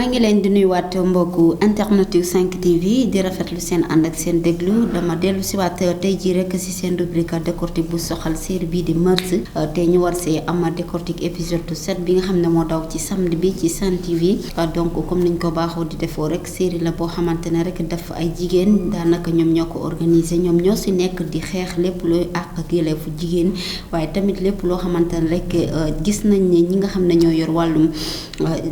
maa ngi leen di nuyuwaat mbokku internet yu 5 TV di rafetlu seen ànd ak seen déglu dama dellu si waat tey jii rek si seen rubrique décortique bu soxal série bii di Mœurs te ñu war see ama décortique épisode 7 bi nga xam ne moo daw ci samedi bi ci Sen TV donc comme niñ ko baaxoo di defoo rek série la boo xamante ne rek def ay jigéen daanaka ñoom ñoo ko organisé ñoom ñoo si nekk di xeex lépp looy àq ak yelleefu jigéen waaye tamit lépp loo xamante ne rek gis nañ ne ñi nga xam ne ñoo yor wàllum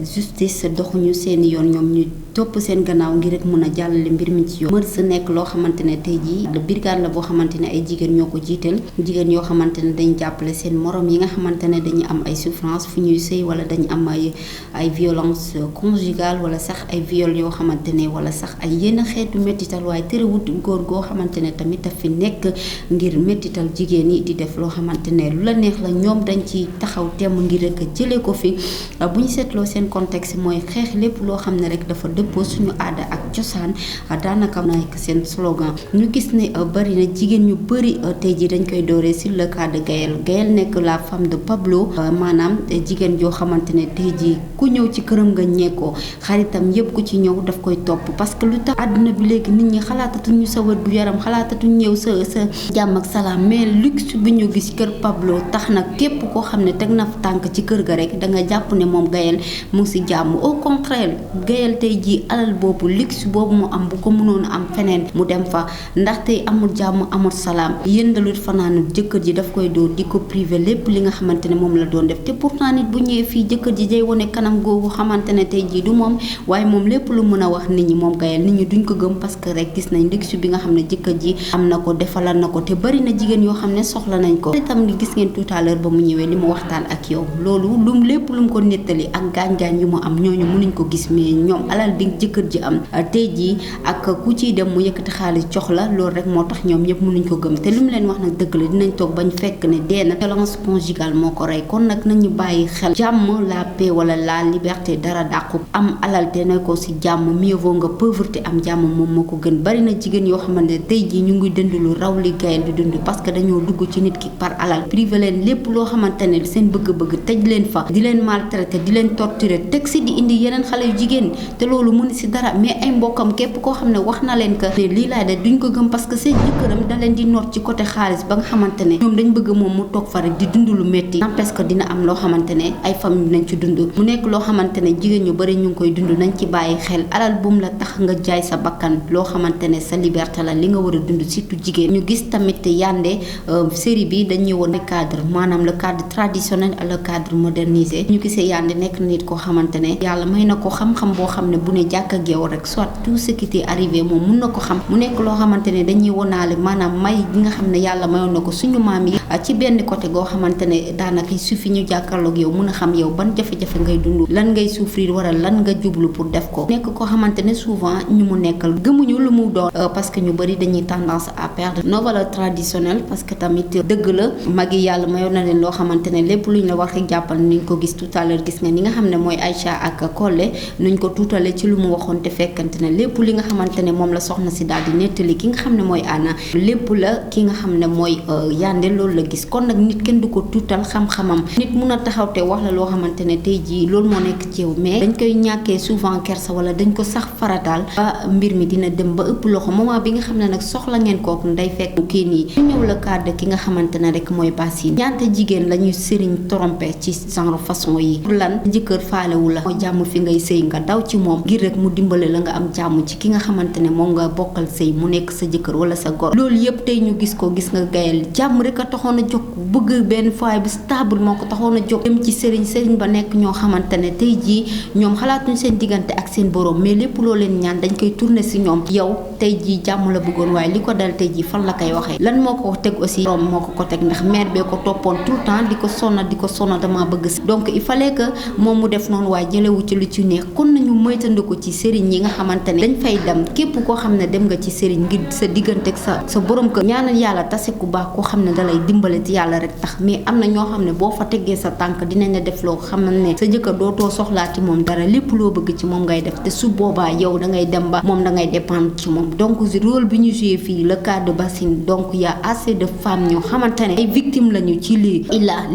justice doxuñu seeni yoon ñoom ñu topp seen gannaaw ngir rek mën a jàllale mbir mi ci yoon. Mœurs nekk loo xamante ne tey jii brigade la boo xamante ne ay jigéen ñoo ko jiital jigéen yoo xamante ne dañ jàppale seen morom yi nga xamante ne dañuy am ay souffrance fu ñuy sëy wala dañu am ay violence conjugale wala sax ay viol yoo xamante ne wala sax ay yenn xeetu méttital waaye terewut góor goo xamante ne tamit daf fi nekk ngir méttital jigéen yi di def loo xamante ne lu la neex la ñoom dañ ci taxaw temm ngir rek jëlee ko fi bu ñu seetloo seen contexte mooy xeex lépp loo xam ne rek dafa dëppoo suñu aada ak cosaan daanaka nekk seen slogan ñu gis ne bari na jigéen ñu bëri tey jii dañ koy dooree sur le cas de Gaël nekk la femme de Pablo maanaam jigéen joo xamante ne tey jii ku ñëw ci këram nga ñeekoo xaritam yëpp ku ci ñëw daf koy topp parce que lu tax àdduna bi léegi nit ñi xalaatatuñu sa wër bu yaram xalaatatuñu ñëw sa jàmm ak salaam mais luxe bi ñu gis kër Pablo tax na képp koo xam ne teg na tànk ci kër ga rek da nga jàpp ne moom Gaël mu si jàmm au contraire Gaël tey jii alal boobu luxe boobu mu am bu ko mënoon am feneen mu dem fa ndaxte amul jàmm amul salaam yëndalut fanaanul jëkkër ji daf koy dóor di ko privé lépp li nga xamante ne moom la doon def te pourtant nit bu ñëwee fii jëkkër ji day wone kanam googu xamante ne tey jii du moom waaye moom lépp lu mën a wax nit ñi moom Gaël nit ñi duñ ko gëm parce que rek gis nañ luxe bi nga xam ne jëkkër ji am na ko defalal na ko te bari na jigéen yoo xam ne soxla nañ ko itam ni gis ngeen tout à l'heure ba mu ñëwee li mu waxtaan ak yow loolu lum lépp lu mu ko nettali ak gaañ-gaañ yu mu am ñooñu mënuñ ko gis mais ñoom alal bi jëkkër ji am tey jii ak ku ciy dem mu yëkkati xaalis jox la loolu rek moo tax ñoom ñëpp mënuñ ko gëm te lu mu leen wax nag dëgg la dinañ toog bañ fekk ne dee na violence conjugale moo ko rey kon nag nañu bàyyi xel jàmm la paix wala la liberté dara dàqu am alal te ne ko si jàmm mieux vaut nga pauvreté am jàmm moom moo ko gën bari na jigéen yoo xamante ne tey jii ñu ngi dund lu raw li Gaël di dund parce que dañoo dugg ci nit ki par alal privé leen lépp loo xamante ne seen bëgg-bëgg tëj leen fa di leen maltraité di leen torturé teg si di indi yeneen xale yu jigéen te loolu mënu si dara mais ay mbokkam képp koo xam ne wax na leen que lii laay de duñ ko gëm parce que seen jëkkëram da leen di noot ci côté xaalis ba nga xamante ne ñoom dañ bëgg moom mu toog fa rek di dund lu métti n'empêche que dina am loo xamante ne ay famille nañ ci dund mu nekk loo xamante ne jigéen ñu bari ñu ngi koy dund nañ ci bàyyi xel alal bu mu la tax nga jaay sa bakkan loo xamante ne sa liberté la li nga war a dund surtout jigéen ñu gis tamit Yandé série bi dañuy woon cadre maanaam le cadre traditionnel ak le cadre modernisé ñu gisee Yandé nekk nit koo xamante ne yàlla may na ko xam-xam boo xam ne bu ne jàkk ak yow rek soit tout ce qui t'est arrivé moom mun na ko xam mu nekk loo xamante ne dañuy wonaale maanaam may gi nga xam ne yàlla mayoon na ko suñu maam yi ci benn côté goo xamante ne daanaka suffit ñu jàkkaarloog yow mun a xam yow ban jafe-jafe ngay dund lan ngay souffrir wala lan nga jublu pour def ko nekk koo xamante ne souvent ñu mu nekkal gëmuñu lu mu doon parce que ñu bëri dañuy tendance à perdre nos valeurs traditionnelles parce que tamit dëgg la mag yi yàlla mayoon na leen loo xamante ne lépp luñ la wax rek jàppal niñ ko gis tout à l'heure gis nga ni nga xam ne mooy Aïcha ak Collé nuñ ko tuutale ci lu mu waxoon te fekkante ne lépp li nga xamante ne moom la soxna si daal di nettali ki nga xam ne mooy Anna lépp la ki nga xam ne mooy Yandé loolu la gis kon nag nit kenn du ko tuutal xam-xamam nit mun a taxaw te wax la loo xamante ne tey jii loolu moo nekk ci yow mais dañ koy ñàkkee souvent kersa wala dañ ko sax farataal ba mbir mi dina dem ba ëpp loxo moment bi nga xam ne nag soxla ngeen kooku nday fekk kii nii ñu ñëw la cadre ki nga xamante ne rek mooy Basine ñaata jigéen la ñuy sëriñ trompé ci genre façon yi pour lan jëkkër faalewu la mooy jàmm fi ngay sëy nga daw ci moom ngir rek mu dimbale la nga am jàmm ci ki nga xamante ne moom nga bokkal sëy mu nekk sa jëkkër wala sa gor loolu yëpp tey ñu gis ko gis nga Gaël jàmm rek a taxoon a jóg bëgg benn foyer bu stable moo ko taxoon a jóg dem ci sëriñ ba nekk ñoo xamante ne tey jii ñoom xalaatuñ seen diggante ak seen borom mais lépp loo leen ñaan dañ koy tourner si ñoom yow tey jii jàmm la bëggoon waaye li ko dal tey jii fan la koy waxee lan moo ko teg aussi borom moo ko teg ndax mère bee ko toppoon tout le temps di ko sonna dama bëgg si donc il fallait que moom mu def noonu waaye jëlewu ci lu ci neex kon nañu moytandiku ci sëriñ yi nga xamante ne dañ fay dem képp koo xam ne dem nga ci sëriñ ngir sa diggante ak sa borom kër ñaanal yàlla tase ku baax koo xam ne dalay dimbale ci yàlla rek tax mais am na ñoo xam ne boo fa teggee sa tànk dinañ la def loo xam ne sa jëkkër dootoo soxlaati moom dara lépp loo bëgg ci moom ngay def te su boobaa yow da ngay dem ba moom da ngay dépendre ci moom donc rôle bi ñu joué fii le cas de Basine donc y a assez de femmes ñoo xamante ne ay victimes lañu ci lii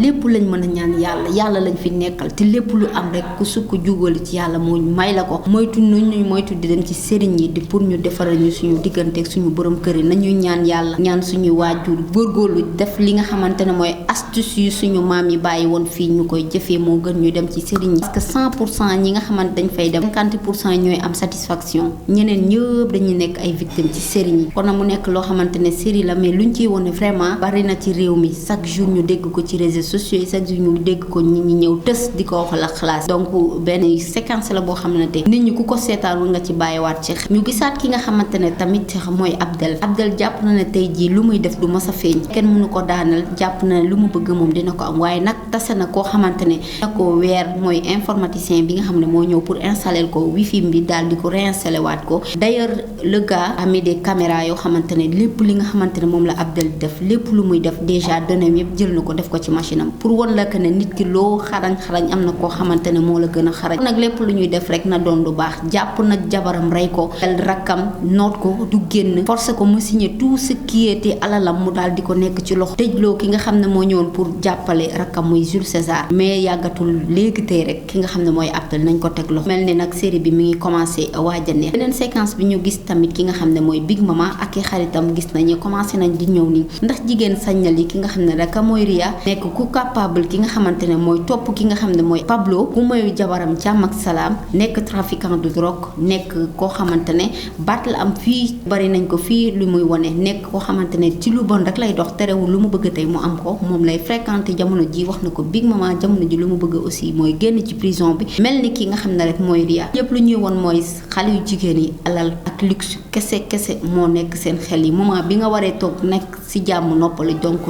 lépp lañ mën a ñaan yàlla lañ fi nekkal te lépp lu am rek ku sukk jugali ci yàlla yàlla moo may la ko moytu ñuy moytu di dem ci sëriñ yi di pour ñu defaral ñu suñu diggante ak suñu borom kër yi nañuy ñaan yàlla ñaan suñuy waajur góorgóorlu def li nga xamante ne mooy astuce yu suñu maam yi bàyyi woon fii ñu koy jëfee moo gën ñu dem ci sëriñ yi parce que 100% ñi nga xamante dañ fay dem 50% ñooy am satisfaction ñeneen ñëpp dañuy nekk ay victimes ci sëriñ yi kon nag mu nekk loo xamante ne série la mais luñ ciy wone vraiment bari na ci réew mi chaque jour ñu dégg ko ci réseaux sociaux yi chaque jour ñu dégg ko ñi ñëw tës di ko wax la xalaas donc benn séquence la boo xamante nit ñi ku ko seetaan war nga ci bàyyiwaat ci ñu gisaat ki nga xamante ne tamit mooy Abdel jàpp na ne tey jii lu muy def du mës a feeñ kenn mënu ko daanal jàpp na ne lu mu bëgg moom dina ko am waaye nag tase na koo xamante ne na ko weer mooy informaticien bi nga xam ne moo ñëw pour installer ko wifi bi daal di ko réinstaller waat ko d'ailleurs le gars a mis des caméras yoo xamante ne lépp li nga xamante ne moom la Abdel def lépp lu muy def déjà données yëpp jël na ko def ko ci machine am pour won la que ne nit ki loo xarañ am na koo xamante ne moo la gën a xarañ nag lépp lu ñuy def rek na doon lu baax jàpp nag jabaram rey ko el rakkam noot ko du génn forcé ko mu signé tout ce qui était alalam mu daal di ko nekk ci loxo tëjloo ki nga xam ne moo ñëwoon pour jàppale rakkam muy Jules César mais yàggatul léegi tey rek ki nga xam ne mooy Abdel nañ ko teg loxo mel ni nag série bi mi ngi commencé waaj a neex beneen séquence bi ñu gis tamit ki nga xam ne mooy Big Mama ak i xaritam gis nañu commencé nañ di ñëw nii ndax jigéen sañ na li ki nga xam ne rek mooy Ria nekk ku capable ki nga xamante ne mooy topp ki nga xam ne mooy Pablo ku mooy jabaram jàmm ak salaam nekk trafiquant de drogue nekk koo xamante ne baat la am fii bari nañ ko fii lu muy wone nekk koo xamante ne ci lu bon rek lay dox terewul lu mu bëgg tey mu am ko moom lay fréquenté jamono ji wax na ko Big Mama jamono ji lu mu bëgg aussi mooy génn ci prison bi mel ni ki nga xam ne rek mooy Ria ñëpp lu ñuy won mooy xale yu jigéen yi alal ak luxe kese moo nekk seen xel yi moment bi nga waree toog nekk si jàmm noppali donc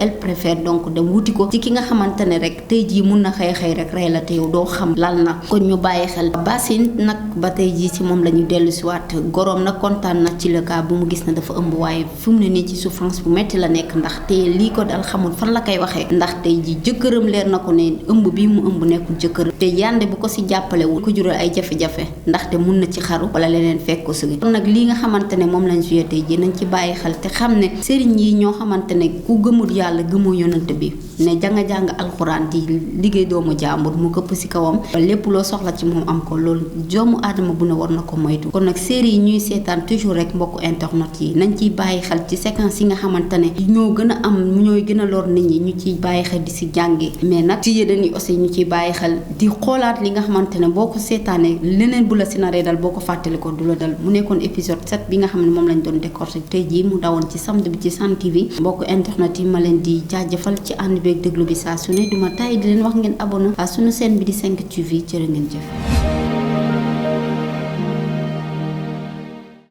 elle préfère donc dem wuti ko ci ki nga xamante ne rek tey jii mun na xëy rek rey la te yow doo xam lan na kon ñu bàyyi xel Basine nag ba tey jii ci moom la ñu dellu si waat goroom nag kontaan na ci le cas bu mu gis na dafa ëmb waaye fi mu ne nii ci souffrance bu metti la nekk ndax te lii ko dal xamul fan la koy waxee ndax tey jii jëkkëram leer na ko ne ëmb bii mu ëmb nekkul jëkkëram te yande bu ko si jàppalewul ko jural ay jafe-jafe ndaxte mun na ci xaru wala leneen fekk ko si kon nag lii nga xamante ne moom lañ suyee tey jii nañ ci bàyyi xel te xam ne sëriñ yi ñoo xamante ne ku gëmul yàlla gëmoo yonante bi ne jàng alxuraan di liggéey doomu jàmbur mu këpp si kawam lépp loo soxla ci moom am ko loolu doomu aadama bu ne war na ko moytu kon nag série yi ñuy seetaan toujours rek mbokku internet yi nañ ciy bàyyi xel ci séquence yi nga xamante ne ñoo gën a am ñooy gën a lor nit ñi ñu ciy bàyyi xel di si jànge mais nag ci yéen yi aussi ñu ciy bàyyi xel di xoolaat li nga xamante ne boo ko seetaanee leneen bu la si naree dal boo ko fàttali ko du la dal mu nekkoon épisode 7 bi nga xam ne moom lañ doon décortiquer tey jii mu dawoon ci samedi bi ci Sen TV mbokku internet yi ma leen di jaajëfal ci ànd beeg déglu bi saa su ne duma tay di leen wax ngeen abonné à sunu chaîne bi di 5 TV jërë ngeen jëf